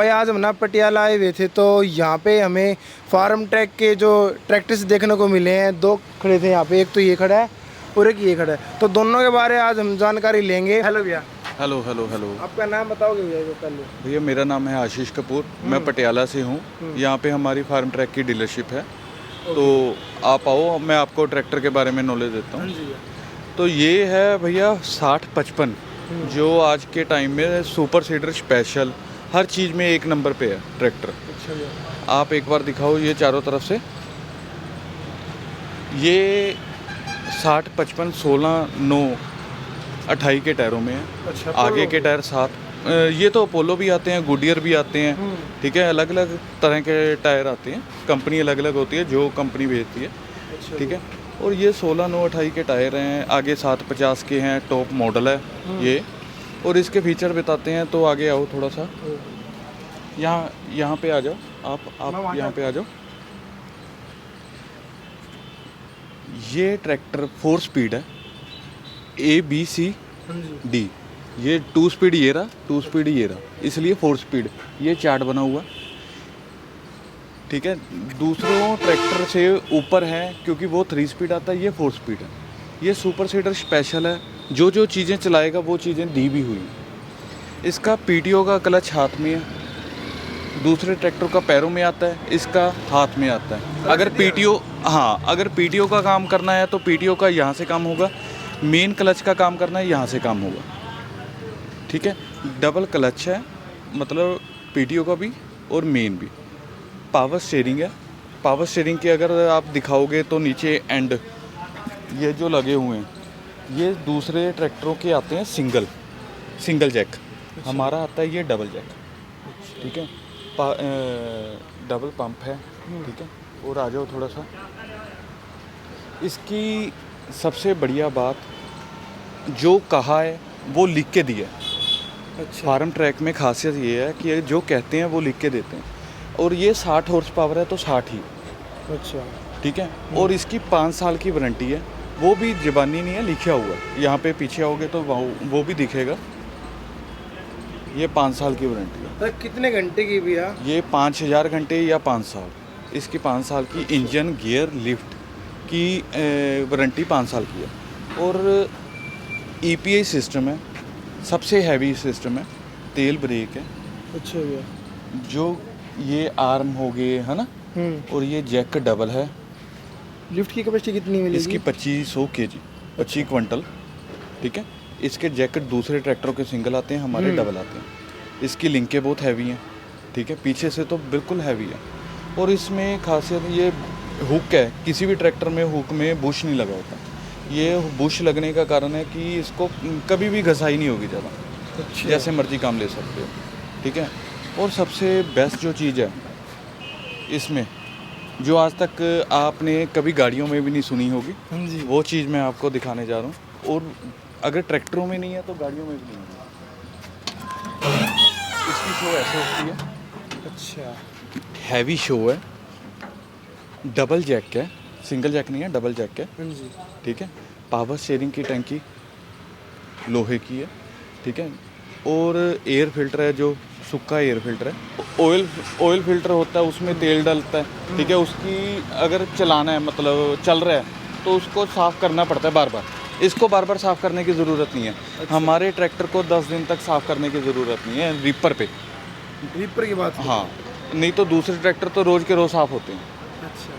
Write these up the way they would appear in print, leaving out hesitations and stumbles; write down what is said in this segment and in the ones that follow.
भाई आज हम ना पटियाला आए हुए थे तो यहाँ पे हमें फार्म ट्रैक के जो ट्रैक्टर्स देखने को मिले हैं। दो खड़े थे यहाँ पे, एक तो ये खड़ा है और एक ये खड़ा है, तो दोनों के बारे में आज हम जानकारी लेंगे। हेलो भैया। Hello hello hello. आपका नाम बताओगे भैया जो पहले? भैया मेरा नाम है आशीष कपूर, मैं पटियाला से हूँ। यहाँ पे हमारी फार्म ट्रैक की डीलरशिप है, तो आप आओ, मैं आपको ट्रैक्टर के बारे में नॉलेज देता हूँ। तो ये है भैया 6055, जो आज के टाइम में सुपर सीडर स्पेशल हर चीज़ में एक नंबर पे है ट्रैक्टर। अच्छा भैया, आप एक बार दिखाओ ये चारों तरफ से। ये 6055 16 9 28 के टायरों में है। अच्छा, आगे के टायर 7। ये तो अपोलो भी आते हैं, गुडियर भी आते हैं, ठीक है, अलग अलग तरह के टायर आते हैं। कंपनी अलग अलग होती है जो कंपनी भेजती है, ठीक है। और ये 16 9 28 के टायर हैं, आगे 750 के हैं, टॉप मॉडल है ये। और इसके फीचर बताते हैं, तो आगे आओ थोड़ा सा, यहाँ पे आ जाओ आप यहाँ पे आ जाओ। ये ट्रैक्टर 4 स्पीड है, ABCD। ये 2 स्पीड ये रहा, 2 स्पीड ये रहा, इसलिए 4 स्पीड ये चार्ट बना हुआ, ठीक है। दूसरों ट्रैक्टर से ऊपर है क्योंकि वो 3 स्पीड आता है, ये 4 स्पीड है। ये सुपर सीडर स्पेशल है, जो जो चीज़ें चलाएगा वो चीज़ें दी भी हुई हैं। इसका PTO का क्लच हाथ में है, दूसरे ट्रैक्टर का पैरों में आता है, इसका हाथ में आता है। अगर PTO का काम करना है तो PTO का यहाँ से काम होगा, मेन क्लच का काम करना है यहाँ से काम होगा, ठीक है। डबल क्लच है, मतलब PTO का भी और मेन भी। पावर स्टीयरिंग है, पावर स्टीयरिंग के अगर आप दिखाओगे तो नीचे एंड ये जो लगे हुए हैं, ये दूसरे ट्रैक्टरों के आते हैं सिंगल जैक, हमारा आता है ये डबल जैक, ठीक है। डबल पंप है, ठीक है। और आ जाओ थोड़ा सा। इसकी सबसे बढ़िया बात, जो कहा है वो लिख के दिया है। अच्छा, फार्म ट्रैक में खासियत ये है कि जो कहते हैं वो लिख के देते हैं। और ये 60 हॉर्स पावर है तो 60 ही, अच्छा, ठीक है। और इसकी 5 साल की वारंटी है, वो भी ज़बानी नहीं है, लिखा हुआ है। यहाँ पे पीछे आओगे तो वो भी दिखेगा, ये 5 साल की वारंटी है। तो कितने घंटे की भैया? ये 5000 घंटे या 5 साल। इसकी 5 साल की इंजन गियर लिफ्ट की वारंटी 5 साल की है। और EPI सिस्टम है, सबसे हैवी सिस्टम है, तेल ब्रेक है। अच्छा भैया, जो ये आर्म हो गए है ना, और ये जैक डबल है। लिफ्ट की कैपेसिटी कितनी मिलेगी? इसकी 2500 kg, 25 क्विंटल, ठीक है। इसके जैकेट दूसरे ट्रैक्टरों के सिंगल आते हैं, हमारे डबल आते हैं। इसकी लिंकें बहुत हैवी हैं, ठीक है, पीछे से तो बिल्कुल हैवी है। और इसमें खासियत ये हुक है, किसी भी ट्रैक्टर में हुक में बुश नहीं लगा होता। ये बुश लगने का कारण है कि इसको कभी भी घसाई नहीं होगी ज़्यादा, अच्छा, जैसे मर्जी काम ले सकते हो, ठीक है। और सबसे बेस्ट जो चीज़ है इसमें, जो आज तक आपने कभी गाड़ियों में भी नहीं सुनी होगी, हाँ जी, वो चीज़ मैं आपको दिखाने जा रहा हूँ। और अगर ट्रैक्टरों में नहीं है तो गाड़ियों में भी नहीं है। इसकी शो ऐसे होती है, अच्छा, हैवी शो है, डबल जैक है, सिंगल जैक नहीं है, डबल जैक है, हाँ जी, ठीक है। पावर स्टीयरिंग की टंकी लोहे की है, ठीक है। और एयर फिल्टर है, जो सूखा एयर फिल्टर है। ऑयल फिल्टर होता है, उसमें तेल डलता है, ठीक है। उसकी अगर चलाना है, मतलब चल रहा है, तो उसको साफ़ करना पड़ता है बार बार। इसको बार बार साफ़ करने की ज़रूरत नहीं है। अच्छा। हमारे ट्रैक्टर को 10 दिन तक साफ़ करने की ज़रूरत नहीं है रीपर पे। रीपर की बात? हाँ, नहीं तो दूसरे ट्रैक्टर तो रोज़ के रोज़ साफ़ होते हैं, अच्छा,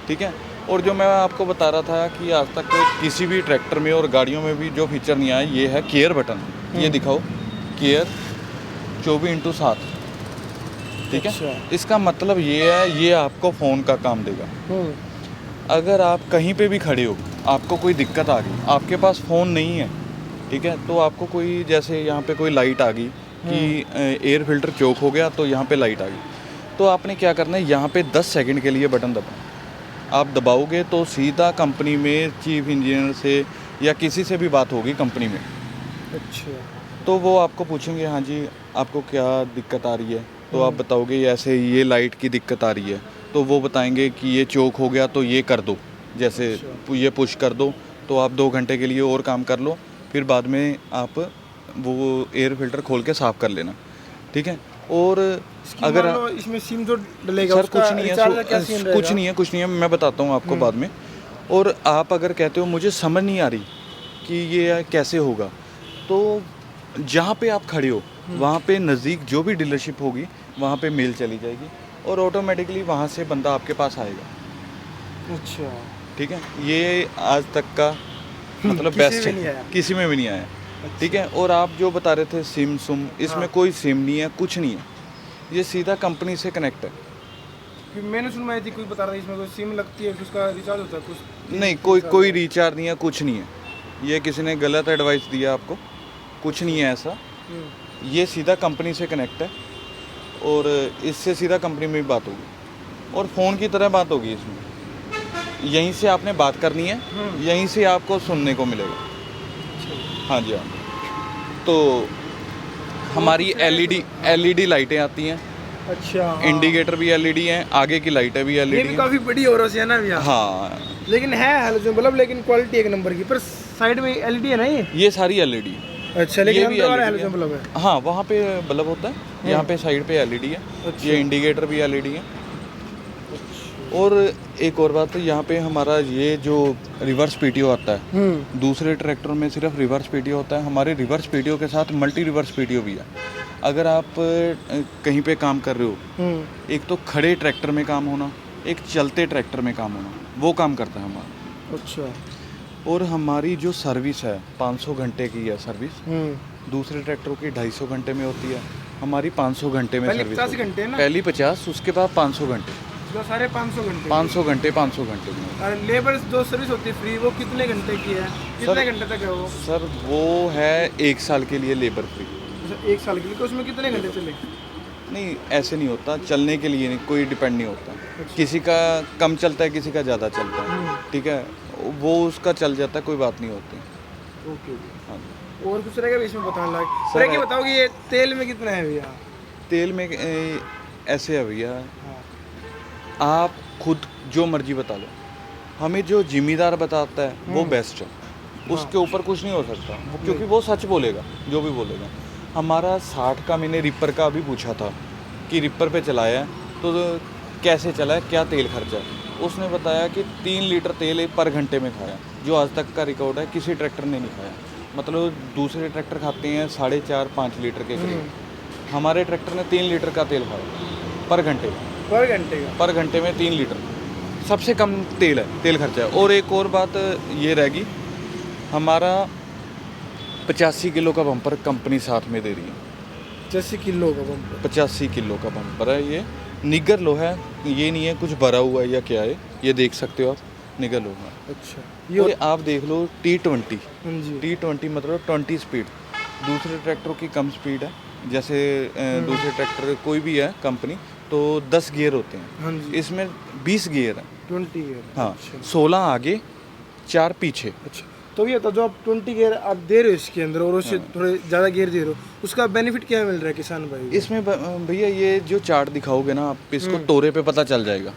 ठीक है। और जो मैं आपको बता रहा था कि आज तक किसी भी ट्रैक्टर में और गाड़ियों में भी जो फीचर नहीं आया, ये है केयर बटन। ये दिखाओ, केयर 24/7, ठीक है। अच्छा। इसका मतलब ये है, ये आपको फ़ोन का काम देगा। अगर आप कहीं पे भी खड़े हो, आपको कोई दिक्कत आ गई, आपके पास फ़ोन नहीं है, ठीक है, तो आपको कोई, जैसे यहाँ पे कोई लाइट आ गई कि एयर फिल्टर चोक हो गया, तो यहाँ पे लाइट आ गई, तो आपने क्या करना है, यहाँ पे 10 सेकंड के लिए बटन दबाना। आप दबाओगे तो सीधा कंपनी में चीफ इंजीनियर से या किसी से भी बात होगी कंपनी में। अच्छा, तो वो आपको पूछेंगे, हाँ जी आपको क्या दिक्कत आ रही है, तो आप बताओगे ऐसे ये लाइट की दिक्कत आ रही है, तो वो बताएंगे कि ये चोक हो गया तो ये कर दो, जैसे ये पुश कर दो, तो आप 2 घंटे के लिए और काम कर लो, फिर बाद में आप वो एयर फिल्टर खोल के साफ़ कर लेना, ठीक है। और अगर मान लो इसमें सिम जो डलेगा सर उसका कुछ नहीं रिचार्ज का क्या है, सीन कुछ नहीं है, कुछ नहीं है, मैं बताता हूँ आपको बाद में। और आप अगर कहते हो मुझे समझ नहीं आ रही कि ये कैसे होगा, तो जहाँ पे आप खड़े हो वहाँ पे नज़दीक जो भी डीलरशिप होगी वहाँ पे मेल चली जाएगी और ऑटोमेटिकली वहाँ से बंदा आपके पास आएगा। अच्छा, ठीक है, ये आज तक का मतलब किसी बेस्ट में नहीं है, आया। किसी में भी नहीं आया। ठीक है, और आप जो बता रहे थे सिम सुम, इसमें कोई सिम नहीं है, कुछ नहीं है, ये सीधा कंपनी से कनेक्ट है। कि मैंने सुना थी कोई बता रहा था इसमें कोई सिम लगती है फिर उसका रिचार्ज होता है कुछ। नहीं, कोई रिचार्ज नहीं है, कुछ नहीं है, ये किसी ने गलत एडवाइस दिया आपको, कुछ नहीं है ऐसा। ये सीधा कंपनी से कनेक्ट है और इससे सीधा कंपनी में भी बात होगी और फ़ोन की तरह बात होगी इसमें। यहीं से आपने बात करनी है, यहीं से आपको सुनने को मिलेगा। हाँ जी, हाँ। तो हमारी एलईडी लाइटें आती हैं। अच्छा, हाँ। इंडिकेटर भी एलईडी हैं, आगे की लाइटें भी ये एलईडी भी हैं। काफी बड़ी हो रही है ना भैया। हाँ, लेकिन है हेलोजन बल्ब, लेकिन क्वालिटी एक नंबर की। पर साइड में एलईडी है ना ये। सारी एलईडी। अच्छा, लेकिन ये हम भी तो LED हेलोजन बल्ब है। हाँ, वहाँ पे बल्ब होता है, यहाँ पे साइड पे एलईडी है। अच्छा। ये इंडिकेटर भी एलईडी है। और एक और बात है, यहाँ पे हमारा ये जो रिवर्स पीटीओ आता है, दूसरे ट्रैक्टर में सिर्फ रिवर्स पीटीओ होता है, हमारे रिवर्स पीटीओ के साथ मल्टी रिवर्स पीटीओ भी है। अगर आप कहीं पे काम कर रहे हो, एक तो खड़े ट्रैक्टर में काम होना, एक चलते ट्रैक्टर में काम होना, वो काम करता है हमारा। अच्छा। और हमारी जो सर्विस है 500 घंटे की है सर्विस, दूसरे ट्रैक्टरों की 250 घंटे में होती है, हमारी 500 घंटे में पहली सर्विस 50 घंटे है ना? पहली 50, उसके बाद 500 घंटे, जो सारे 500 घंटे। 500 घंटे 500 घंटे में। और लेबर जो सर्विस होती है फ्री, वो कितने घंटे की है, कितने घंटे तक है वो? सर वो है 1 साल के लिए लेबर फ्री। अच्छा, 1 साल के लिए। तो उसमें कितने घंटे चले? नहीं, ऐसे नहीं होता, चलने के लिए नहीं, कोई डिपेंड नहीं होता। किसी का कम चलता है, किसी का ज़्यादा चलता है। ठीक है, वो उसका चल जाता है, कोई बात नहीं होती। ओके। हाँ, और कुछ रहेगा भी इसमें बताने लायक? सर, सर ये बताओ कि ये तेल में कितना है भैया? तेल में ऐसे है भैया, आप खुद जो मर्जी बता लो, हमें जो जिम्मेदार बताता है वो बेस्ट है, उसके ऊपर कुछ नहीं हो सकता, क्योंकि वो सच बोलेगा जो भी बोलेगा। हमारा 60 का मैंने रिपर का अभी पूछा था कि रिपर पे चलाया है तो कैसे चला है, क्या तेल खर्चा है। उसने बताया कि 3 लीटर तेल पर घंटे में खाया, जो आज तक का रिकॉर्ड है, किसी ट्रैक्टर ने नहीं खाया। मतलब दूसरे ट्रैक्टर खाते हैं 4.5-5 लीटर के करीब, हमारे ट्रैक्टर ने 3 लीटर का तेल खाया पर घंटे में। पर घंटे में 3 लीटर, सबसे कम तेल है, तेल खर्चा है। और एक और बात ये रहेगी, हमारा 85 किलो का बम्पर कंपनी साथ में दे रही है। 85 किलो का बम्पर? 85 किलो का बम्पर है, ये निगर लोहा है, ये नहीं है कुछ भरा हुआ है या क्या है, ये देख सकते हो आप, निगर लोहा। अच्छा, ये आप देख लो T20। जी। T20 मतलब 20 स्पीड, दूसरे ट्रैक्टरों की कम स्पीड है। जैसे दूसरे ट्रैक्टर कोई भी है कंपनी तो 10 गियर होते हैं, हाँ जी। इसमें 20 गियर है। 20 गियर? हाँ, 16 आगे 4 पीछे। अच्छा, तो ये तो जो आप 20 गियर आप दे रहे हो इसके अंदर और उससे थोड़े ज़्यादा गियर दे रहे हो, उसका बेनिफिट क्या मिल रहा है किसान भाई? इसमें भैया ये जो चार्ट दिखाओगे ना आप, इसको तोरे पे पता चल जाएगा,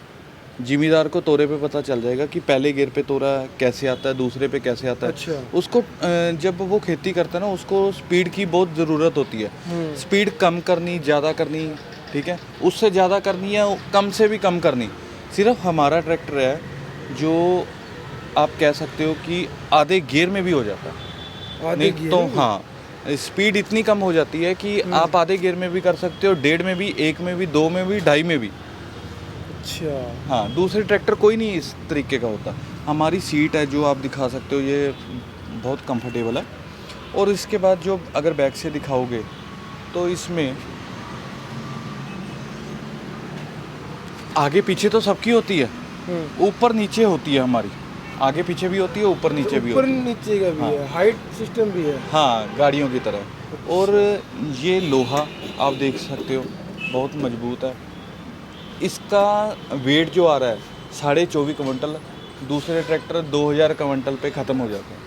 जिम्मेदार को तोरे पे पता चल जाएगा कि पहले गियर पे तोरा कैसे आता है, दूसरे पे कैसे आता है। अच्छा। उसको जब वो खेती करता है ना, उसको स्पीड की बहुत ज़रूरत होती है, स्पीड कम करनी, ज़्यादा करनी, ठीक है, उससे ज़्यादा करनी है, कम से भी कम करनी। सिर्फ हमारा ट्रैक्टर है जो आप कह सकते हो कि आधे गियर में भी हो जाता है। नहीं तो हाँ, स्पीड इतनी कम हो जाती है कि आप आधे गियर में भी कर सकते हो, 1.5 में भी, 1 में भी, 2 में भी, 2.5 में भी। अच्छा। हाँ, दूसरे ट्रैक्टर कोई नहीं इस तरीके का होता। हमारी सीट है जो आप दिखा सकते हो, ये बहुत कंफर्टेबल है। और इसके बाद जो अगर बैक से दिखाओगे तो इसमें आगे पीछे तो सबकी होती है, ऊपर नीचे होती है हमारी, आगे पीछे भी होती है, ऊपर नीचे भी ऊपर होती है। नीचे का भी है, हाइट सिस्टम भी है। हाँ, गाड़ियों की तरह। और ये लोहा आप देख सकते हो बहुत मजबूत है। इसका वेट जो आ रहा है 24.5 क्विंटल, दूसरे ट्रैक्टर 2000 क्विंटल पे ख़त्म हो जाते हैं।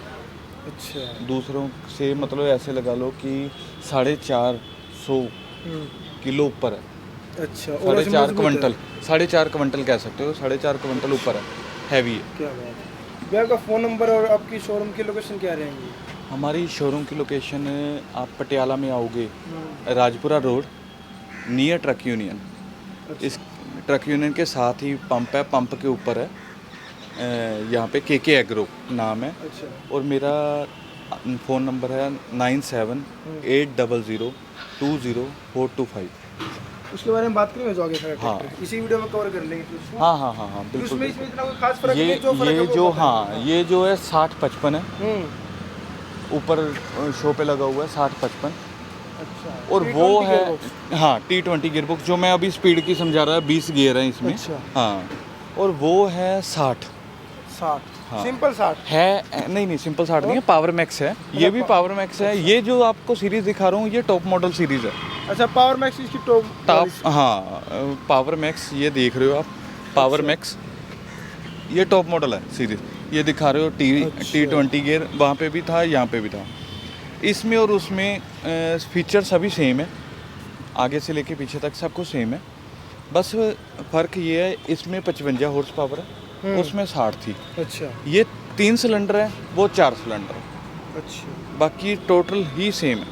अच्छा। दूसरों से मतलब ऐसे लगा लो कि 450 किलो ऊपर है। अच्छा, और 4.5 क्विंटल, 4.5 क्विंटल कह सकते हो, 4.5 क्विंटल ऊपर है, हैवी है। क्या बात है। भैया का फ़ोन नंबर और आपकी शोरूम की लोकेशन क्या रहेंगी? हमारी शोरूम की लोकेशन, आप पटियाला में आओगे, Rajpura road, near truck union. इस ट्रक यूनियन के साथ ही पंप है, पंप के ऊपर है यहाँ पे के एग्रो नाम है। अच्छा। और मेरा फ़ोन नंबर है 9780020425। उसके बारे में बात करेंगे जो आगे खड़ा हाँ। ट्रैक्टर, इसी वीडियो में कवर कर लेंगे फिर उसको। हाँ हाँ हाँ हाँ फिर बिल्कुल उसमें इसमें इतना कोई खास फर्क ये नहीं, जो फर्क है ये वो जो बताएं। हाँ ये जो है 60-55 है, ऊपर शो पे लगा हुआ है 60-55। अच्छा। और T20 वो है gearbox। हाँ T20 गियरबॉक्स, जो मैं अभी स्पीड की समझा रहा है, 20 गियर है इसमें। अच्छा। हाँ, और वो है 60 60 हाँ। सिंपल 60 है। नहीं सिंपल 60 नहीं है, पावर मैक्स है, ये भी पावर मैक्स है। ये जो आपको सीरीज दिखा रहा हूँ ये टॉप मॉडल सीरीज है। अच्छा, पावर मैक्स इसकी टॉप हाँ पावर मैक्स ये देख रहे हो आप, पावर मैक्स ये टॉप मॉडल है सीरीज। ये दिखा रहे हो T20 गियर, वहाँ पे भी था, यहाँ पे भी था। इसमें और उसमें फीचर सभी सेम है, आगे से लेके पीछे तक सब कुछ सेम है। बस फ़र्क ये है इसमें 55 हॉर्स पावर है, उसमें 60 थी। अच्छा। ये 3 सिलेंडर है, वो 4 सिलेंडर है, अच्छा। बाकी टोटल ही सेम है।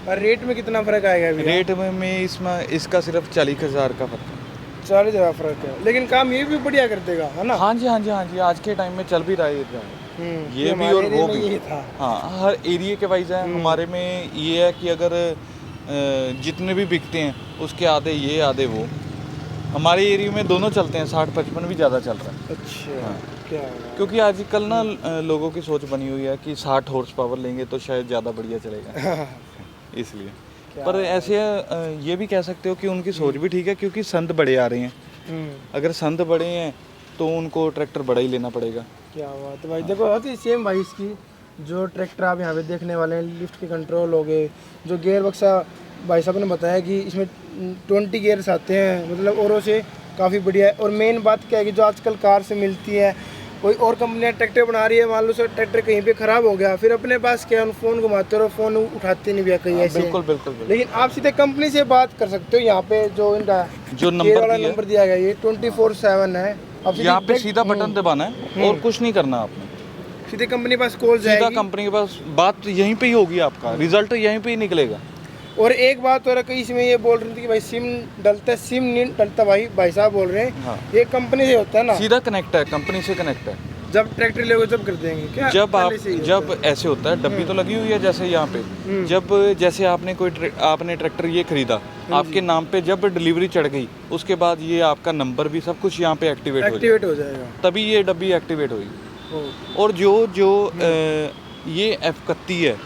और रेट में कितना फर्क आएगा भैया? रेट में इसमें इसका सिर्फ 40,000 का फर्क है। 40,000 फर्क है, लेकिन काम ये भी बढ़िया कर देगा, है ना? हाँ जी हाँ जी हाँ जी, आज के टाइम में चल भी रहा है ये भी हमारे और एरिया वो में भी। ये था। हाँ, हर एरिया के वाइज है। हमारे में ये है कि अगर जितने भी बिकते हैं उसके आधे ये आधे वो। हमारे एरिया में दोनों चलते हैं, 60-55 भी ज़्यादा चल रहा है। अच्छा। हाँ। क्या बात। क्योंकि आजकल ना लोगों की सोच बनी हुई है कि 60 हॉर्स पावर लेंगे तो शायद ज़्यादा बढ़िया चलेगा, इसलिए। पर ऐसे ये भी कह सकते हो कि उनकी सोच भी ठीक है, क्योंकि संत बड़े आ रहे हैं। अगर संत बड़े हैं तो उनको ट्रैक्टर बड़ा ही लेना पड़ेगा। क्या बात है भाई। देखो बहुत ही सेम भाई इसकी जो ट्रैक्टर आप यहाँ पे देखने वाले हैं, लिफ्ट के कंट्रोल हो गए, जो गियर बक्सा भाई साहब ने बताया कि इसमें 20 गियर्स आते हैं, मतलब औरों से काफ़ी बढ़िया है। और मेन बात क्या है कि जो आजकल कार से मिलती है, कोई और कंपनियां ट्रैक्टर बना रही है, मान लो सर ट्रैक्टर कहीं पे ख़राब हो गया, फिर अपने पास क्या है, फ़ोन घुमाते रहो, फ़ोन उठाते नहीं भैया कहीं ऐसे। बिल्कुल बिल्कुल बिल्कुल। लेकिन आप सीधे कंपनी से बात कर सकते हो। यहाँ पे जो इनका जो नंबर नंबर दिया गया ये 24/7 है। अब यहाँ पे सीधा बटन दबाना है और कुछ नहीं करना आपने, सीधे कंपनी पास कॉल सीधा जाएगी। कंपनी के पास बात यहीं पे ही होगी, आपका रिजल्ट यहीं पे ही निकलेगा। और एक बात और कहीं इसमें ये बोल रही थी कि भाई सिम डलता है, सिम नहीं डलता भाई साहब बोल रहे हैं। हाँ। ये कंपनी से होता है ना, सीधा कनेक्ट है, कंपनी से कनेक्ट है। जब ट्रैक्टर लोगे जब कर देंगे क्या? जब आप पहले से ही होता जब ऐसे होता है, डब्बी तो लगी हुई है जैसे यहाँ पे, जब जैसे आपने आपने ट्रैक्टर ये खरीदा, आपके नाम पे जब डिलीवरी चढ़ गई, उसके बाद ये आपका नंबर भी सब कुछ यहाँ पे एक्टिवेट हो जाएगा, तभी ये डब्बी एक्टिवेट होगी। और जो ये F31 है,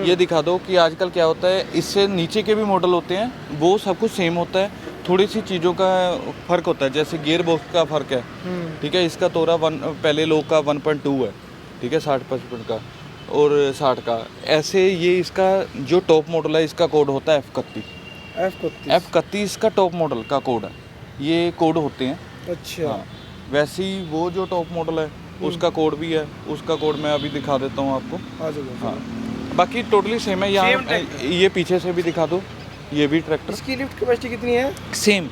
ये दिखा दो कि आजकल क्या होता है, इससे नीचे के भी मॉडल होते हैं, वो सब कुछ सेम होता है, थोड़ी सी चीज़ों का फ़र्क होता है। जैसे गियर बॉक्स का फ़र्क है, ठीक है, इसका तोरा पहले लोग का 1.2 है, ठीक है, 60-55 का और 60 का। ऐसे ये इसका जो टॉप मॉडल है, इसका कोड होता है F31 इसका टॉप मॉडल का कोड है, ये कोड होते हैं। अच्छा। हाँ, वैसे ही वो जो टॉप मॉडल है उसका कोड भी है, उसका कोड मैं अभी दिखा देता हूँ आपको। हाँ, बाकी टोटली सेम है। यहाँ ये पीछे से भी दिखा दो, ये भी ट्रैक्टर। इसकी लिफ्ट कैपेसिटी कितनी है? सेम।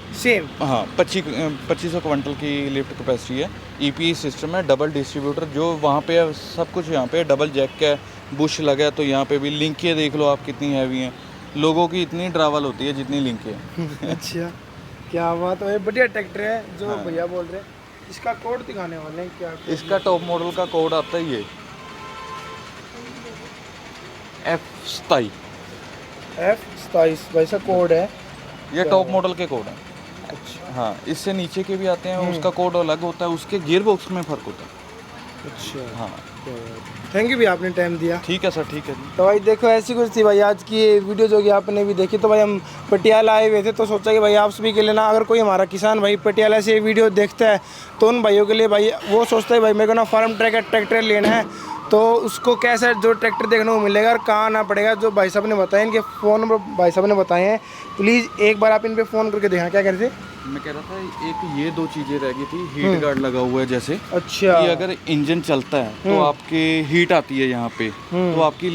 हाँ, 2500 क्विंटल की लिफ्ट कैपेसिटी है। EPE सिस्टम है, डबल डिस्ट्रीब्यूटर, जो वहाँ पे है सब कुछ यहाँ पे डबल जैक का है, बुश लगा है, तो यहाँ पे भी लिंकें देख लो आप कितनी हैवी हैं। लोगों की इतनी ट्रैवल होती है जितनी लिंकें हैं। अच्छा, क्या बात है, बढ़िया ट्रैक्टर है जो भैया बोल रहे हैं। इसका कोड दिखाने वाले हैं क्या? इसका टॉप मॉडल का कोड आता है ये F27 वैसा कोड है, ये टॉप मॉडल के कोड है। अच्छा। हाँ, इससे नीचे के भी आते हैं, उसका कोड अलग होता है, उसके गियर बॉक्स में फ़र्क होता है। अच्छा। हाँ, थैंक यू भैया, आपने टाइम दिया। ठीक है सर, ठीक है जी। तो भाई देखो ऐसी कुछ थी भाई आज की ये वीडियो जो कि आपने भी देखी। तो भाई हम पटियाला आए हुए थे, तो सोचा कि भाई आप सभी के लिए ना, अगर कोई हमारा किसान भाई पटियाला से ये वीडियो देखता है तो उन भाइयों के लिए भाई वो सोचता है भाई मेरे को ना फार्म ट्रैक ट्रैक्टर लेना है, तो उसको कैसा जो ट्रैक्टर देखने को मिलेगा और कहाँ आना पड़ेगा, जो भाई साहब ने बताया, इनके फ़ोन नंबर भाई साहब ने बताए हैं। प्लीज़ एक बार आप इन पे फ़ोन करके देखना। क्या कह रहे थे? मैं कह रहा था एक ये 2 चीज़ें रह गई थी, हीट गार्ड लगा हुआ है जैसे। अच्छा। कि अगर इंजन चलता है तो आपके हीट आती है यहाँ पे, तो आपकी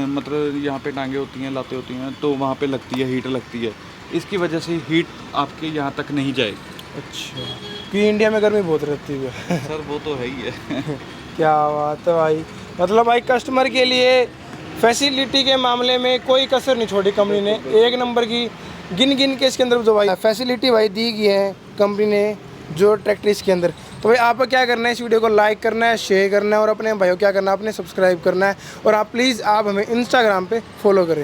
मतलब यहाँ पे टांगे होती हैं, लाते होती हैं, तो वहाँ पे लगती है, हीट लगती है, इसकी वजह से हीट आपके यहाँ तक नहीं जाएगी। अच्छा, क्योंकि इंडिया में गर्मी बहुत रहती है। सर वो तो है ही है। क्या बात है भाई, मतलब भाई कस्टमर के लिए फैसिलिटी के मामले में कोई कसर नहीं छोड़ी कंपनी ने, एक नंबर की गिन गिन के इसके अंदर जो भाई फैसिलिटी भाई दी गई है कंपनी ने जो ट्रैक्टर इसके अंदर। तो भाई आपको क्या करना है, इस वीडियो को लाइक करना है, शेयर करना है और अपने भाइयों क्या करना है, आपने सब्सक्राइब करना है। और आप प्लीज़ आप हमें इंस्टाग्राम पे फॉलो करें।